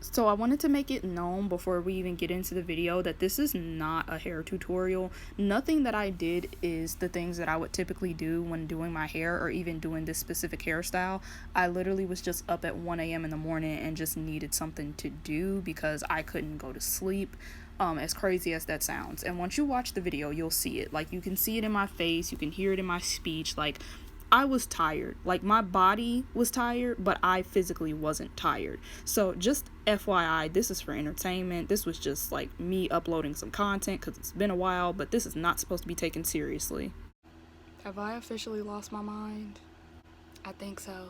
So I wanted to make it known before we even get into the video that this is not a hair tutorial. Nothing that I did is the things that I would typically do when doing my hair or even doing this specific hairstyle. I literally was just up at 1 a.m. in the morning and just needed something to do because I couldn't go to sleep. As crazy as that sounds. And once you watch the video, you'll see it. Like, you can see it in my face, you can hear it in my speech. Like, I was tired. Like, my body was tired, but I physically wasn't tired. So just FYI, this is for entertainment. This was just like me uploading some content because it's been a while, but this is not supposed to be taken seriously. Have I officially lost my mind? I think so.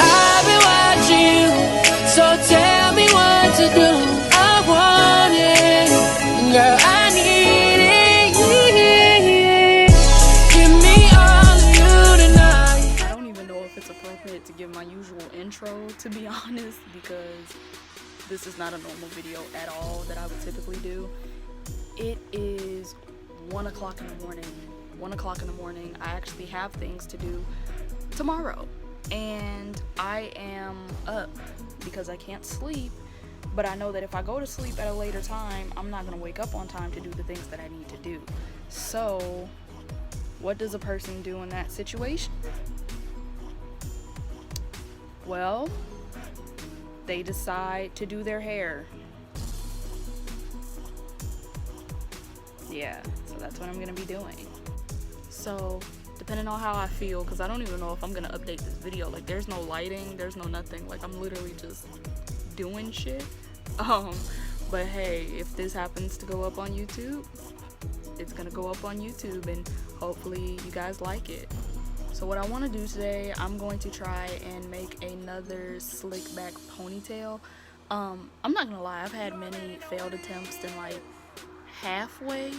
I've been watching you, so tell me what to do. I want it, girl, I need it. Give me all of you tonight. I don't even know if it's appropriate to give my usual intro, to be honest, because this is not a normal video at all that I would typically do. It is 1 o'clock in the morning. 1 o'clock in the morning. I actually have things to do tomorrow, and I am up because I can't sleep, but I know that if I go to sleep at a later time, I'm not gonna wake up on time to do the things that I need to do. So what does a person do in that situation? Well, they decide to do their hair. Yeah, so that's what I'm gonna be doing. So depending on how I feel, because I don't even know if I'm gonna update this video. Like, there's no lighting, there's no nothing. Like, I'm literally just doing shit. But hey, if this happens to go up on YouTube, it's gonna go up on YouTube, and hopefully you guys like it. So what I want to do today, I'm going to try and make another slick back ponytail. I'm not gonna lie, I've had many failed attempts and like halfway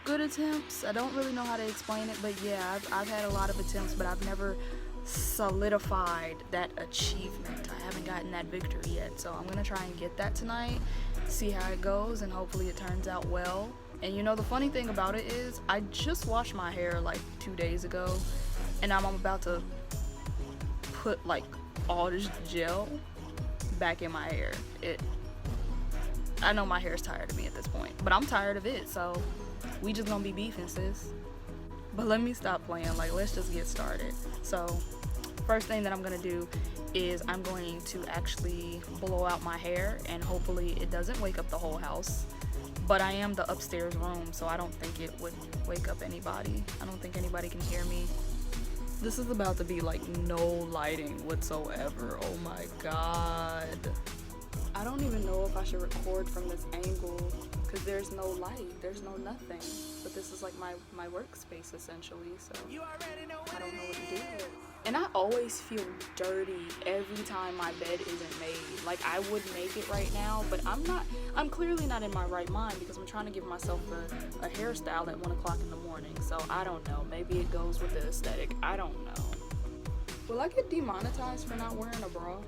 good attempts. I don't really know how to explain it, but yeah, I've had a lot of attempts, but I've never solidified that achievement. I haven't gotten that victory yet, so I'm gonna try and get that tonight, see how it goes, and hopefully it turns out well. And you know, the funny thing about it is I just washed my hair like 2 days ago, and I'm about to put like all this gel back in my hair. I know my hair's tired of me at this point, but I'm tired of it, so we just gonna be beefing, sis. But let me stop playing. Like, let's just get started. So first thing that I'm gonna do is I'm going to actually blow out my hair, and hopefully it doesn't wake up the whole house. But I am the upstairs room, so I don't think it would wake up anybody. I don't think anybody can hear me. This is about to be like no lighting whatsoever. Oh my god. I don't even know if I should record from this angle because there's no light, there's no nothing. But this is like my workspace essentially, so I don't know what to do. And I always feel dirty every time my bed isn't made. Like, I would make it right now, but I'm clearly not in my right mind because I'm trying to give myself a hairstyle at 1 o'clock in the morning. So I don't know, maybe it goes with the aesthetic, I don't know. Will I get demonetized for not wearing a bra?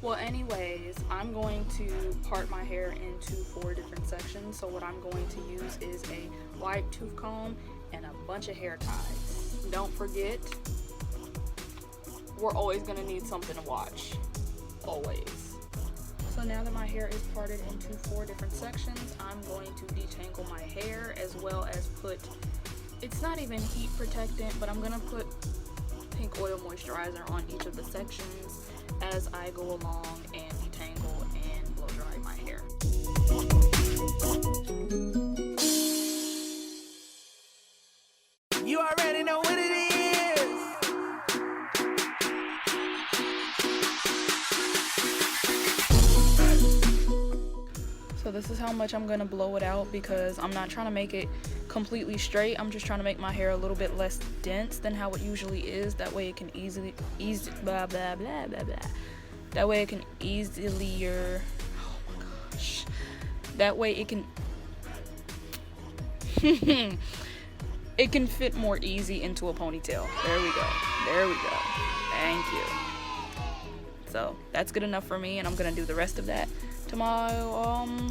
Well, anyways, I'm going to part my hair into 4 different sections. So what I'm going to use is a wide tooth comb and a bunch of hair ties. Don't forget, we're always gonna need something to watch, always. So now that my hair is parted into 4 different sections, I'm going to detangle my hair as well as put, it's not even heat protectant, but I'm gonna put pink oil moisturizer on each of the sections as I go along and detangle and blow dry my hair. You already know what it is. So this is how much I'm gonna blow it out because I'm not trying to make it completely straight. I'm just trying to make my hair a little bit less dense than how it usually is. That way it can easily blah blah blah blah blah. That way it can easily oh my gosh. That way it can it can fit more easy into a ponytail. There we go. There we go. Thank you. So that's good enough for me, and I'm gonna do the rest of that to my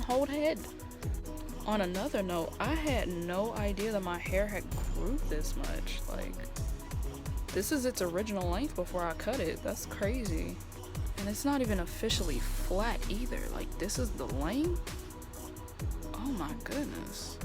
whole head. On another note, I had no idea that my hair had grew this much. Like, this is its original length before I cut it. That's crazy. And it's not even officially flat either. Like, this is the length? Oh my goodness.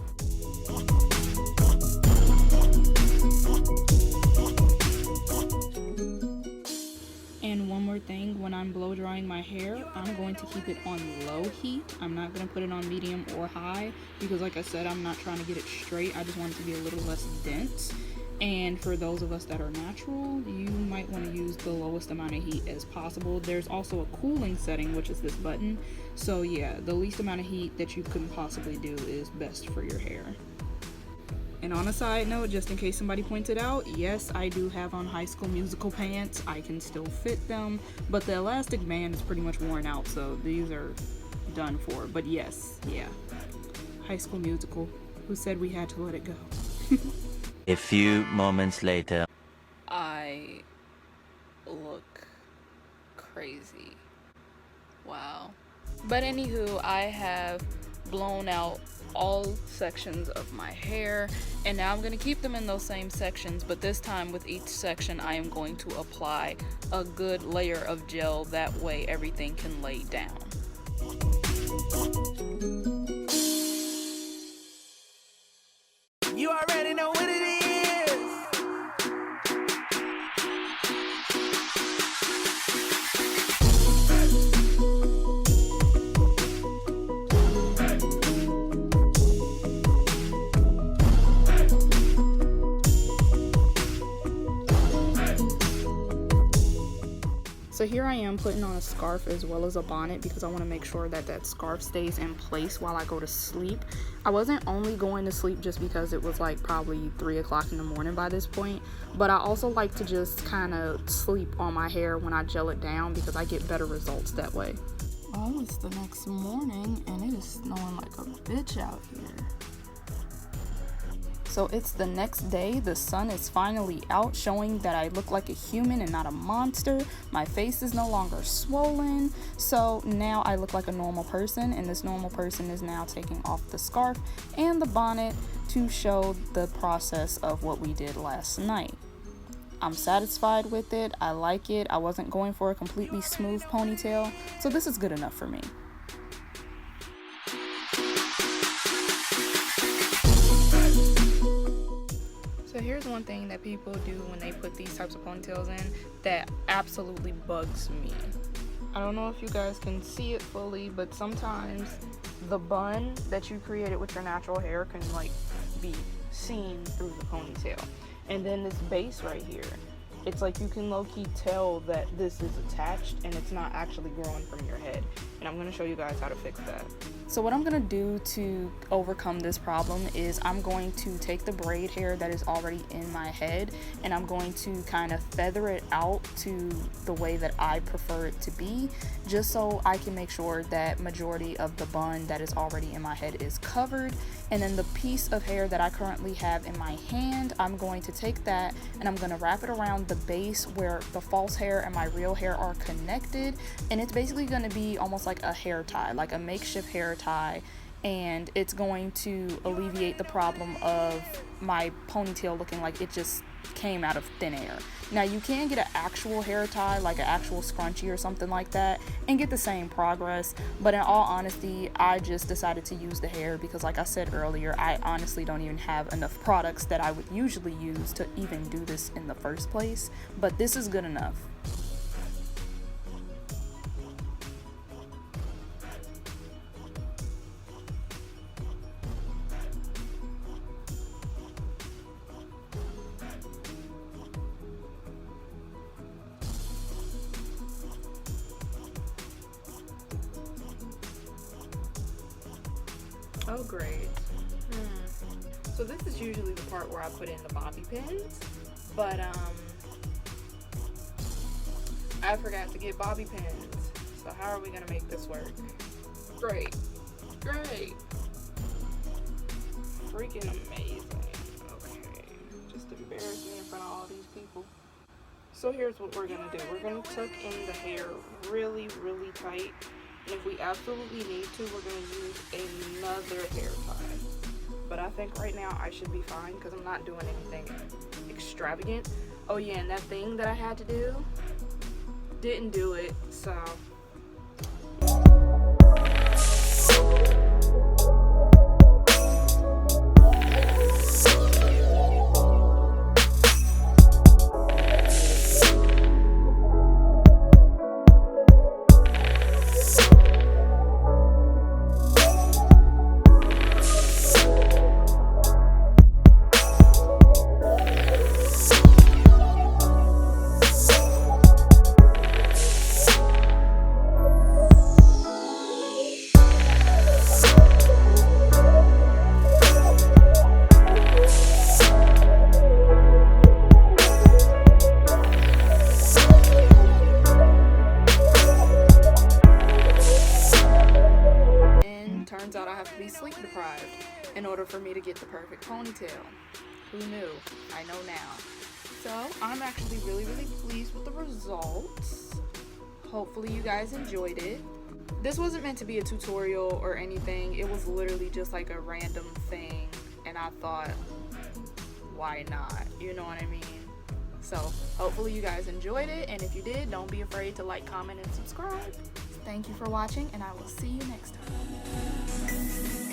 And one more thing, when I'm blow drying my hair, I'm going to keep it on low heat. I'm not going to put it on medium or high because, like I said, I'm not trying to get it straight. I just want it to be a little less dense. And for those of us that are natural, you might want to use the lowest amount of heat as possible. There's also a cooling setting, which is this button. So yeah, the least amount of heat that you can possibly do is best for your hair. And on a side note, just in case somebody pointed out, yes, I do have on High School Musical pants. I can still fit them, but the elastic band is pretty much worn out, so these are done for. But yes, yeah, High School Musical. Who said we had to let it go? A few moments later. I look crazy. Wow. But anywho, I have blown out all sections of my hair, and now I'm going to keep them in those same sections, but this time with each section I am going to apply a good layer of gel. That way everything can lay down. You already know what it is. So here I am putting on a scarf as well as a bonnet because I want to make sure that that scarf stays in place while I go to sleep. I wasn't only going to sleep just because it was like probably 3 o'clock in the morning by this point, but I also like to just kind of sleep on my hair when I gel it down because I get better results that way. Well, it's the next morning and it is snowing like a bitch out here. So it's the next day, the sun is finally out, showing that I look like a human and not a monster. My face is no longer swollen, so now I look like a normal person, and this normal person is now taking off the scarf and the bonnet to show the process of what we did last night. I'm satisfied with it, I like it. I wasn't going for a completely smooth ponytail, so this is good enough for me. So here's one thing that people do when they put these types of ponytails in that absolutely bugs me. I don't know if you guys can see it fully, but sometimes the bun that you created with your natural hair can like be seen through the ponytail. And then this base right here, it's like you can low-key tell that this is attached and it's not actually growing from your head. And I'm going to show you guys how to fix that. So what I'm going to do to overcome this problem is I'm going to take the braid hair that is already in my head and I'm going to kind of feather it out to the way that I prefer it to be, just so I can make sure that majority of the bun that is already in my head is covered. And then the piece of hair that I currently have in my hand, I'm going to take that and I'm going to wrap it around the base where the false hair and my real hair are connected, and it's basically going to be almost like a hair tie, like a makeshift hair tie, and it's going to alleviate the problem of my ponytail looking like it just came out of thin air. Now you can get an actual hair tie, like an actual scrunchie or something like that, and get the same progress, but in all honesty I just decided to use the hair because, like I said earlier, I honestly don't even have enough products that I would usually use to even do this in the first place, but this is good enough. Oh great. So this is usually the part where I put in the bobby pins, but I forgot to get bobby pins. So how are we gonna make this work? Great. Freaking amazing. Okay. Just embarrass me in front of all these people. So here's what we're gonna do. We're gonna tuck in the hair really, really tight. And if we absolutely need to, we're going to use another hair tie. think right now I should be fine because I'm not doing anything extravagant. Oh yeah, and that thing that I had to do, didn't do it, so. Turns out I have to be sleep deprived in order for me to get the perfect ponytail. Who knew? I know now. So I'm actually really pleased with the results. Hopefully you guys enjoyed it. This wasn't meant to be a tutorial or anything. It was literally just like a random thing, and I thought, why not? You know what I mean? So hopefully you guys enjoyed it, and if you did, don't be afraid to like, comment, and subscribe. Thank you for watching, and I will see you next time.